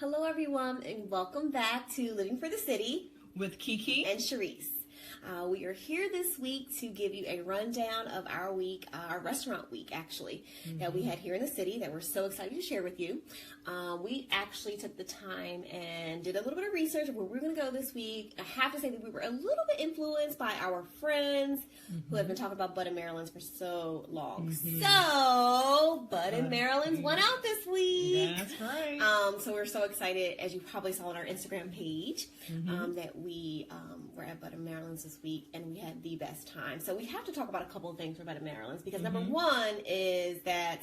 Hello, everyone, and welcome back to Living for the City with Kiki and Sharice. We are here this week to give you a rundown of our week, our restaurant week, actually, that we had here in the city that we're so excited to share with you. We actually took the time and did a little bit of research of where we're going to go this week. I have to say that we were a little bit influenced by our friends who have been talking about Bud and Maryland's for so long. So, Bud and Maryland's went out this week. That's right. So we're so excited, as you probably saw on our Instagram page, that we were at Bud and Maryland's this week, and we had the best time. So we have to talk about a couple of things for Bud and Maryland's, because number one is that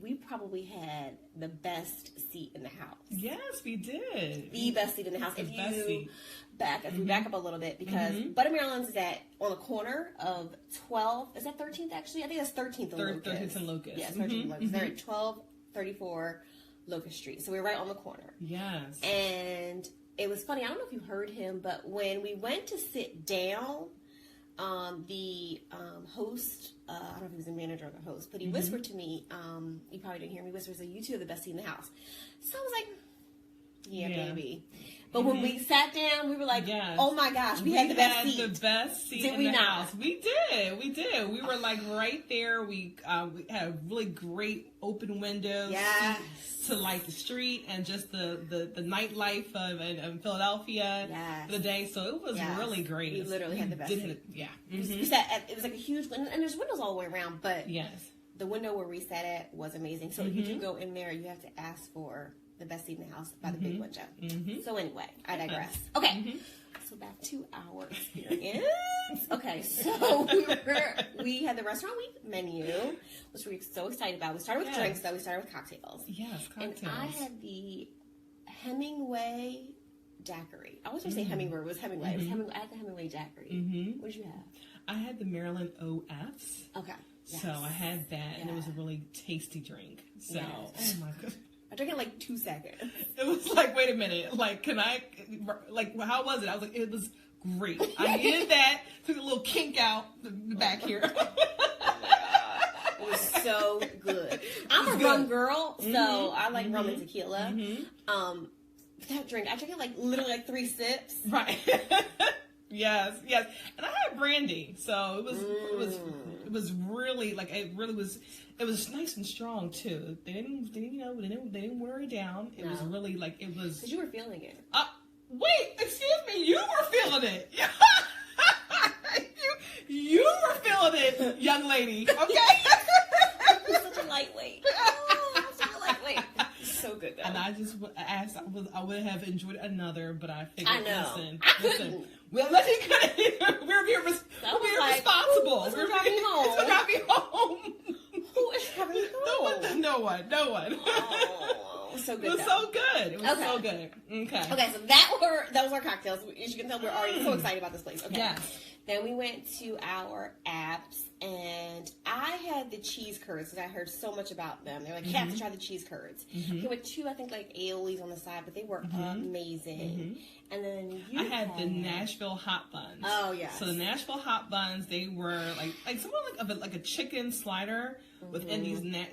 we probably had the best seat in the house. Yes, we did. The best seat in the house. The If best you seat. back up a little bit, because Bud and Maryland's is on the corner of 12. Is that 13th actually? I think that's 13th and Locust. 13th and Locust. Yes, 13th and Locust. They're at 1234 Locust Street. So we're right on the corner. Yes. And it was funny. I don't know if you heard him, but when we went to sit down, the host, I don't know if he was the manager or the host, but he whispered to me, you probably didn't hear me whisper, so you two are the best seat in the house. So I was like, yeah. Baby. But when we sat down, we were like, oh my gosh, we had the best seat. The best seat in the house. We did. We were like right there. We had a really great open windows to like the street and just the nightlife of Philadelphia for the day. So it was really great. We literally had the best seat. We sat at, it was like a huge window, and there's windows all the way around, but the window where we sat at was amazing. So if you do go in there, you have to ask for the best seat in the house by the big window. So anyway, I digress. Okay, so back to our experience. Okay, so we had the restaurant week menu, which we were so excited about. We started with drinks, though. We started with cocktails. Yes, cocktails. And I had the Hemingway daiquiri. I was going to say Hemingway, but it was Hemingway. It was Hemingway. I had the Hemingway daiquiri. What did you have? I had the Maryland OFs. Okay. Yes. So I had that, and it was a really tasty drink. So, oh my goodness. I drank it in like 2 seconds. It was like, wait a minute. Like, can I, like, how was it? I was like, it was great. I needed that. Took a little kink out the back here. It was so good. I'm a rum girl, so I like rum and tequila. That drink, I drank it like literally like 3 sips. Right. Yes. And I had brandy, so it was really like it was nice and strong too. They didn't wear it down. It was really like it was. Because you were feeling it. Wait, excuse me, you were feeling it. you were feeling it, young lady. Okay. I'm such a lightweight. So good though. And I just asked, I would have enjoyed another, but I figured, I couldn't. We're responsible. Who's gonna drive me home? Who's drive me home? Who is driving me home? No one. Oh, so good. It was so good. It was so good. Okay, so that was our cocktails. As you can tell, we're already so excited about this place. Okay. Yes. Then we went to our apps, and I had the cheese curds because I heard so much about them. They're like, you have to try the cheese curds. There were 2, I think, like aiolis on the side, but they were amazing. And then I had the Nashville hot buns. Oh yeah. So the Nashville hot buns, they were like somewhat like a chicken slider within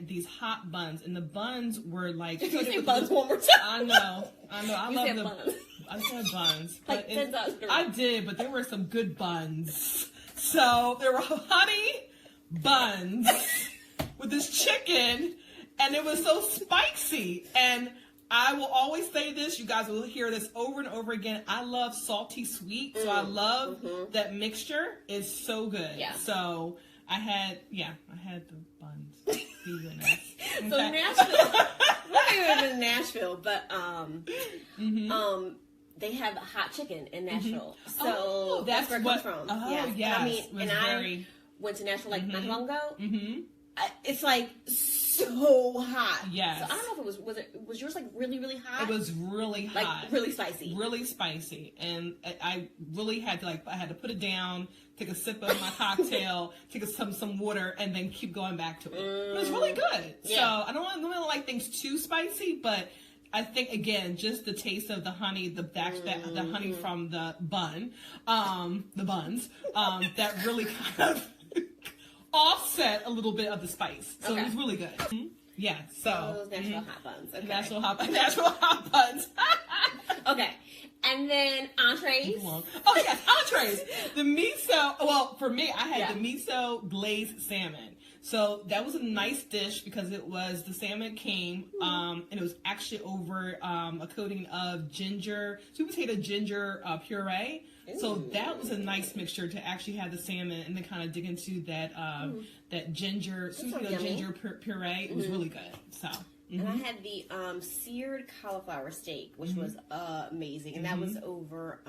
these hot buns, and the buns were like. Did you say buns one more time? I know. I love said the buns. I said buns. Like 10 times. I did, but there were some good buns. So there were honey buns with this chicken, and it was so spicy. And I will always say this, you guys will hear this over and over again. I love salty sweet, so I love that mixture. It's so good. Yeah. So I had the buns. So Nashville, we're not even in Nashville, but they have hot chicken in Nashville. So that's where it comes from. Oh, yes. I mean, I went to Nashville like not long ago. It's like so hot. Yes. So I don't know if was yours like really, really hot? It was really hot. Like really spicy. Really spicy. And I really had to I had to put it down, take a sip of my cocktail, take some water, and then keep going back to it. It was really good. Yeah. So I don't really like things too spicy, but I think again, just the taste of the honey, the honey from the buns, that really kind of offset a little bit of the spice. So it was really good. Yeah, so. Those Nashville hot buns. Okay. Nashville hot buns. Okay. And then entrees. Oh, yes, entrees. The miso, well, for me, I had the miso glazed salmon. So that was a nice dish because the salmon came, and it was actually over a coating of sweet potato ginger puree. Ooh. So that was a nice mixture to actually have the salmon and then kind of dig into that that sweet potato ginger puree. It was really good. So. And I had the seared cauliflower steak, which was amazing, and that was over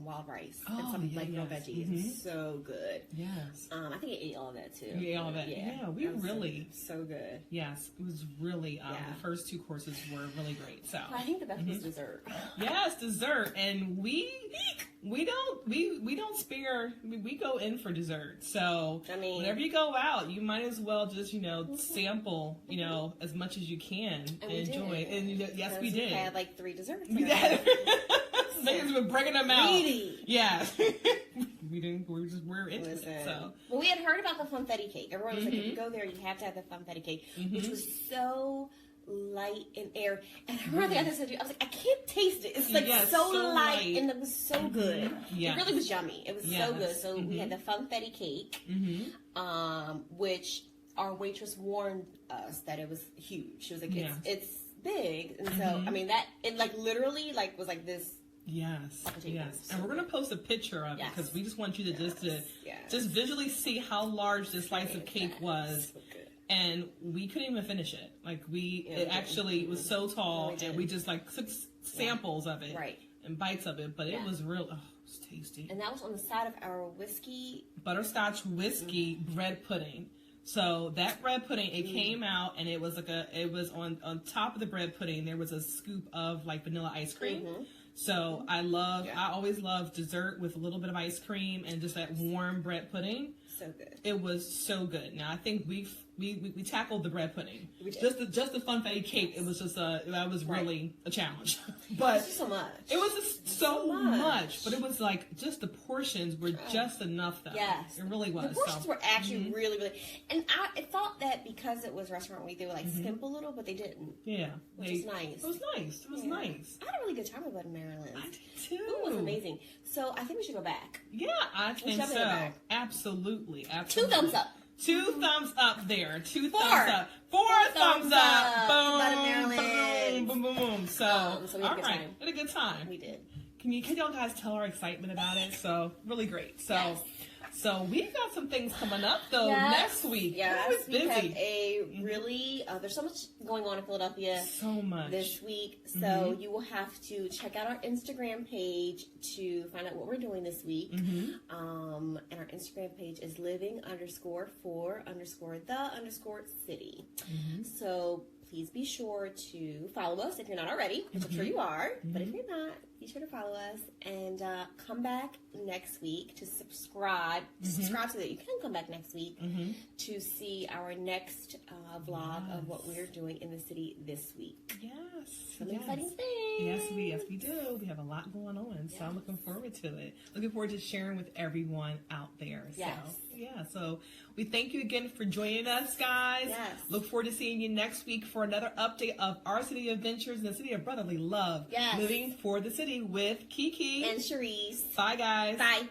wild rice and some real veggies. It was so good. Yes. I think I ate all of that too. You ate all of that. Yeah, we really so good. Yes, it was really. The first two courses were really great. So I think the best was dessert. Yes, dessert, and we don't spare. We go in for dessert. So I mean, whenever you go out, you might as well just sample as much as you can and enjoy. And yes, we did. We had like 3 desserts. We did. Because we're bringing them out. Greedy. Yeah. We're into it. So. Well, we had heard about the funfetti cake. Everyone was like, if you go there, you have to have the funfetti cake, which was so light and air. And I remember the other said, I was like, I can't taste it. It's like so light, and it was so good. It really was yummy. It was so good. So we had the funfetti cake, which our waitress warned us that it was huge. She was like, it's big. And so, I mean, it like literally like was like this. Yes. And we're going to post a picture of it because we just want you to just visually see how large this slice of cake was. So and we couldn't even finish it. Like it actually was so tall, and we just like took samples of it and bites of it, but it was real. Oh, it was tasty. And that was on the side of our butterscotch whiskey bread pudding. So that bread pudding, it came out, and it was on top of the bread pudding. There was a scoop of like vanilla ice cream. So I always love dessert with a little bit of ice cream and just that warm bread pudding. So good. It was so good. Now I think we tackled the bread pudding. Just the funfetti cake. It was just that was really a challenge. But it was just so much. It was just so much. But it was like just the portions were just enough though. Yes, it really was. The portions were actually really, really. And I thought that because it was restaurant week, they would like skimp a little, but they didn't. Yeah, which is nice. It was nice. It was nice. I had a really good time with Maryland. I did too. It was amazing. So I think we should go back. Yeah, I think so. Absolutely. 2 thumbs up. 2 thumbs up there. 2 thumbs up. 4 thumbs up. Boom. Boom, boom, boom. So we had a good time. We had a good time. We did. Can y'all guys tell our excitement about it? So really great. So we've got some things coming up though next week. Yes, we have a really there's so much going on in Philadelphia. So much this week. So you will have to check out our Instagram page to find out what we're doing this week. And our Instagram page is living_for_the_city. So please be sure to follow us if you're not already, which I'm sure you are. But if you're not, be sure to follow us and come back next week to subscribe. Subscribe so that you can come back next week to see our next vlog of what we're doing in the city this week. Yes. Some exciting things. Yes, we do. We have a lot going on, so I'm looking forward to it. Looking forward to sharing with everyone out there. So we thank you again for joining us, guys. Yes. Look forward to seeing you next week for another update of our city adventures in the city of brotherly love. Yes. Living for the city with Kiki and Cherise. Bye, guys. Bye.